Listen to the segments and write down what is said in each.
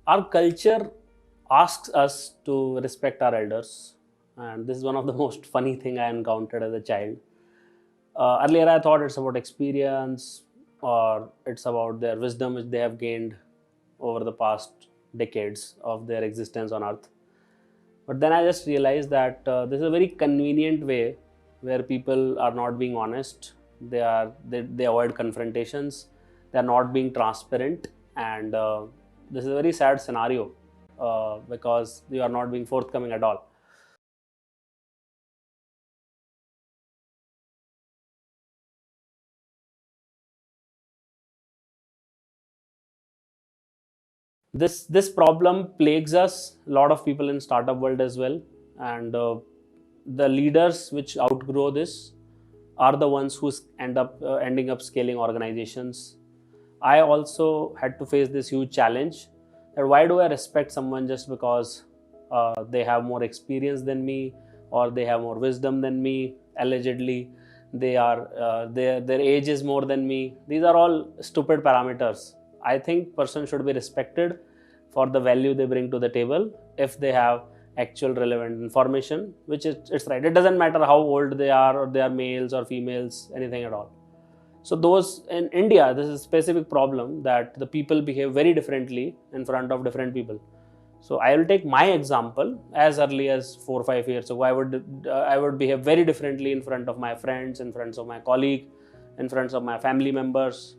Our culture asks us to respect our elders, and this is one of the most funny thing I encountered as a child. Earlier, I thought it's about experience or it's about their wisdom which they have gained over the past decades of their existence on Earth. But then I just realized that this is a very convenient way where people are not being honest. They avoid confrontations. They are not being transparent, and this is a very sad scenario because you are not being forthcoming at all. This problem plagues us, a lot of people in startup world as well, and the leaders which outgrow this are the ones who ending up scaling organizations. I also had to face this huge challenge that why do I respect someone just because they have more experience than me or they have more wisdom than me? Allegedly, their age is more than me. These are all stupid parameters. I think person should be respected for the value they bring to the table if they have actual relevant information, which is it's right. It doesn't matter how old they are or they are males or females, anything at all. So those in India, this is a specific problem that the people behave very differently in front of different people. So I will take my example. As early as 4 or 5 years ago, I would behave very differently in front of my friends, in front of my colleague, in front of my family members.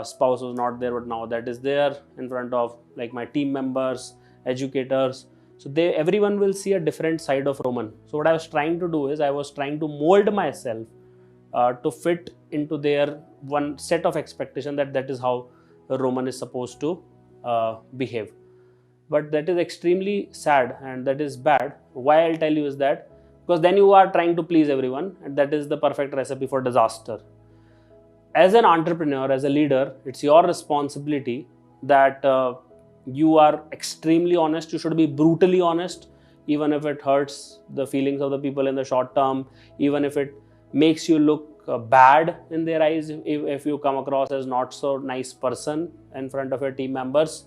Spouse was not there, but now that is there in front of like my team members, educators. So they everyone will see a different side of Roman. So what I was trying to do is I was trying to mold myself to fit into their one set of expectation that is how a Roman is supposed to behave. But that is extremely sad and that is bad. Why I'll tell you is that because then you are trying to please everyone, and that is the perfect recipe for disaster. As an entrepreneur, as a leader, it's your responsibility that you are extremely honest. You should be brutally honest, even if it hurts the feelings of the people in the short term, even if it makes you look bad in their eyes, if you come across as not so nice person in front of your team members.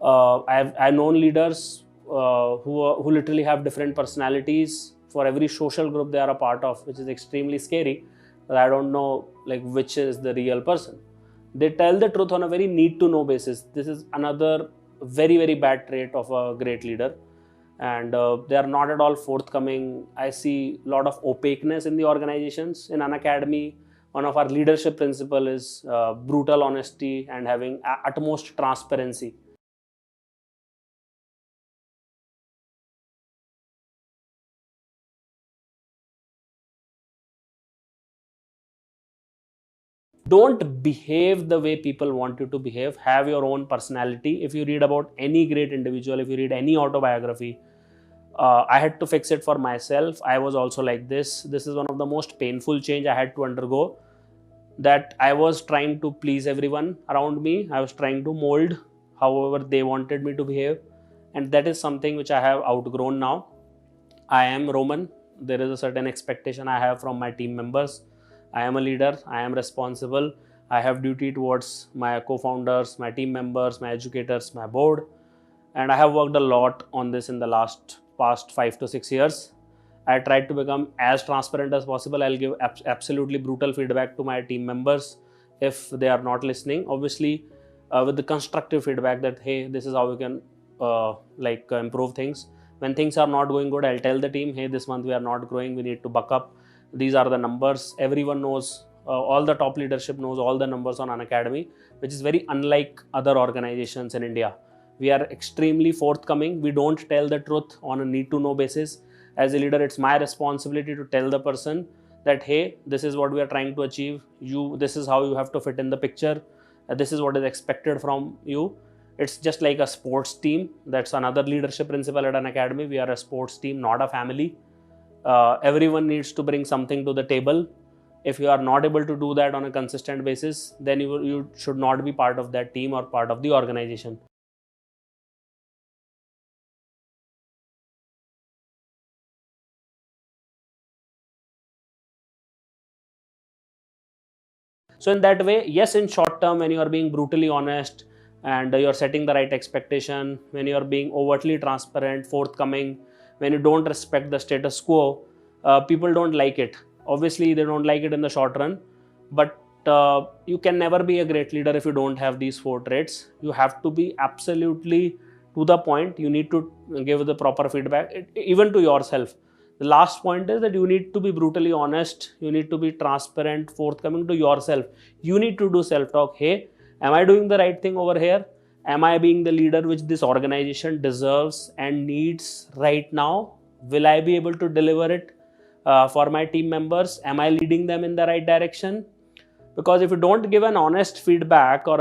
I've known leaders who literally have different personalities for every social group they are a part of, which is extremely scary. But I don't know like which is the real person. They tell the truth on a very need to know basis. This is another very bad trait of a great leader, and they are not at all forthcoming. I see a lot of opaqueness in the organizations. In an academy, one of our leadership principle is brutal honesty and having utmost transparency. Don't behave the way people want you to behave. Have your own personality. If you read about any great individual, if you read any autobiography, I had to fix it for myself. I was also like this is one of the most painful change I had to undergo, that I was trying to please everyone around me. I was trying to mold however they wanted me to behave, and that is something which I have outgrown now. I am Roman. There is a certain expectation I have from my team members. I am a leader. I am responsible. I have duty towards my co-founders, my team members, my educators, my board, and I have worked a lot on this in the past 5 to 6 years. I tried to become as transparent as possible. I'll give absolutely brutal feedback to my team members if they are not listening. Obviously, with the constructive feedback that hey, this is how we can improve things. When things are not going good, I'll tell the team, hey, this month we are not growing. We need to buck up. These are the numbers. Everyone knows. All the top leadership knows all the numbers on an academy, which is very unlike other organizations in India. We are extremely forthcoming. We don't tell the truth on a need to know basis. As a leader, it's my responsibility to tell the person that hey, this is what we are trying to achieve. This is how you have to fit in the picture. This is what is expected from you. It's just like a sports team. That's another leadership principle at an academy. We are a sports team, not a family. Everyone needs to bring something to the table. If you are not able to do that on a consistent basis, then you should not be part of that team or part of the organization. So in that way, yes, in short term, when you are being brutally honest, and you're setting the right expectation, when you're being overtly transparent, forthcoming, when you don't respect the status quo, people don't like it. Obviously, they don't like it in the short run, but you can never be a great leader if you don't have these four traits. You have to be absolutely to the point. You need to give the proper feedback, even to yourself. The last point is that you need to be brutally honest. You need to be transparent, forthcoming to yourself. You need to do self-talk. Hey, am I doing the right thing over here? Am I being the leader which this organization deserves and needs right now? Will I be able to deliver it for my team members? Am I leading them in the right direction? Because if you don't give an honest feedback or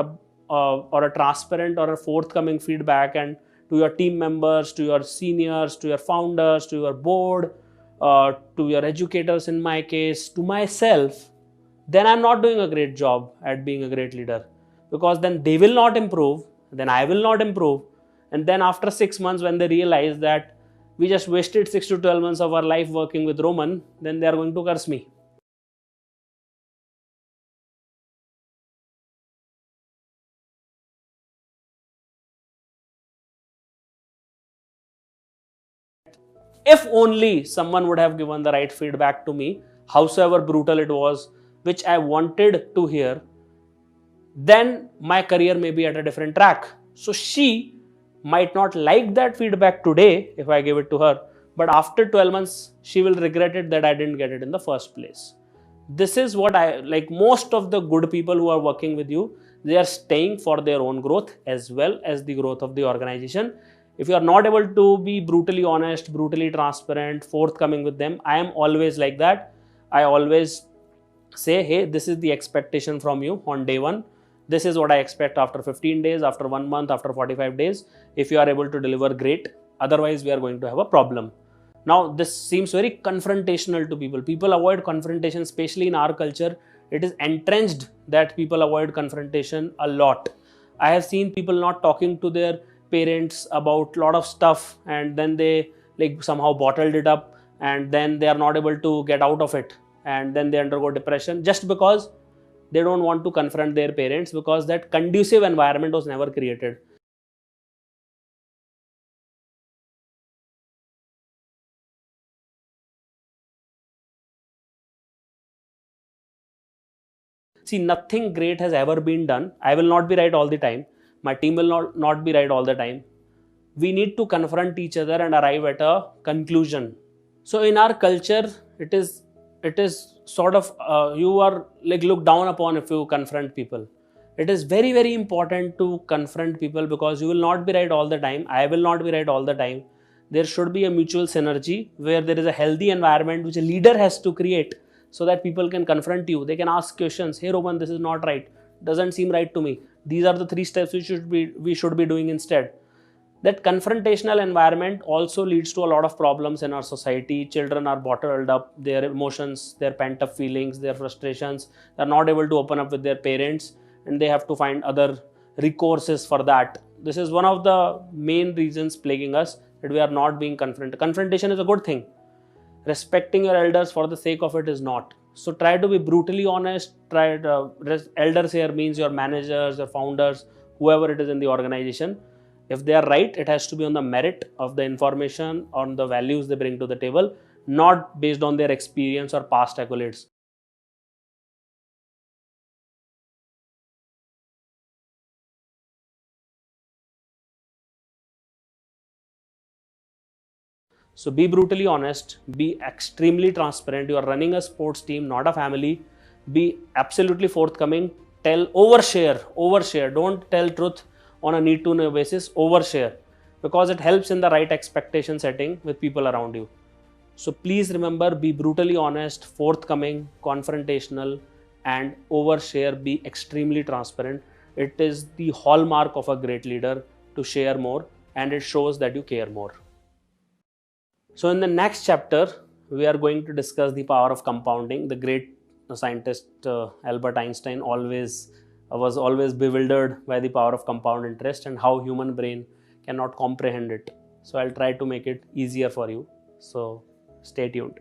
a transparent or a forthcoming feedback and to your team members, to your seniors, to your founders, to your board, to your educators in my case, to myself, then I'm not doing a great job at being a great leader, because then they will not improve, then I will not improve, and then after 6 months when they realize that we just wasted 6 to 12 months of our life working with Roman, then they are going to curse me. If only someone would have given the right feedback to me, howsoever brutal it was, which I wanted to hear, then my career may be at a different track. So she might not like that feedback today if I give it to her, but after 12 months, she will regret it that I didn't get it in the first place. This is what I like. Most of the good people who are working with you, they are staying for their own growth as well as the growth of the organization. If you are not able to be brutally honest, brutally transparent, forthcoming with them, I am always like that. I always say, hey, this is the expectation from you on day one. This is what I expect after 15 days, after 1 month, after 45 days. If you are able to deliver, great. Otherwise, we are going to have a problem. Now, this seems very confrontational to people. People avoid confrontation, especially in our culture. It is entrenched that people avoid confrontation a lot. I have seen people not talking to their parents about a lot of stuff, and then they like somehow bottled it up, and then they are not able to get out of it, and then they undergo depression just because they don't want to confront their parents, because that conducive environment was never created. See, nothing great has ever been done. I will not be right all the time. My team will not be right all the time. We need to confront each other and arrive at a conclusion. So in our culture, it is sort of you are like looked down upon if you confront people. It is very, very important to confront people, because you will not be right all the time. I will not be right all the time. There should be a mutual synergy where there is a healthy environment which a leader has to create, so that people can confront you. They can ask questions. Hey Roman, this is not right. Doesn't seem right to me. These are the 3 steps we should be doing instead. That confrontational environment also leads to a lot of problems in our society. Children are bottled up, their emotions, their pent up feelings, their frustrations. They're not able to open up with their parents, and they have to find other recourses for that. This is one of the main reasons plaguing us, that we are not being confronted. Confrontation is a good thing. Respecting your elders for the sake of it is not. So try to be brutally honest. Elders here means your managers, your founders, whoever it is in the organization. If they are right, it has to be on the merit of the information, on the values they bring to the table, not based on their experience or past accolades. So be brutally honest, be extremely transparent. You are running a sports team, not a family. Be absolutely forthcoming. Overshare. Don't tell truth on a need to know basis. Overshare, because it helps in the right expectation setting with people around you. So please remember, be brutally honest, forthcoming, confrontational, and overshare. Be extremely transparent. It is the hallmark of a great leader to share more, and it shows that you care more. So in the next chapter, we are going to discuss the power of compounding. The great scientist Albert Einstein was always bewildered by the power of compound interest and how human brain cannot comprehend it. So I'll try to make it easier for you. So stay tuned.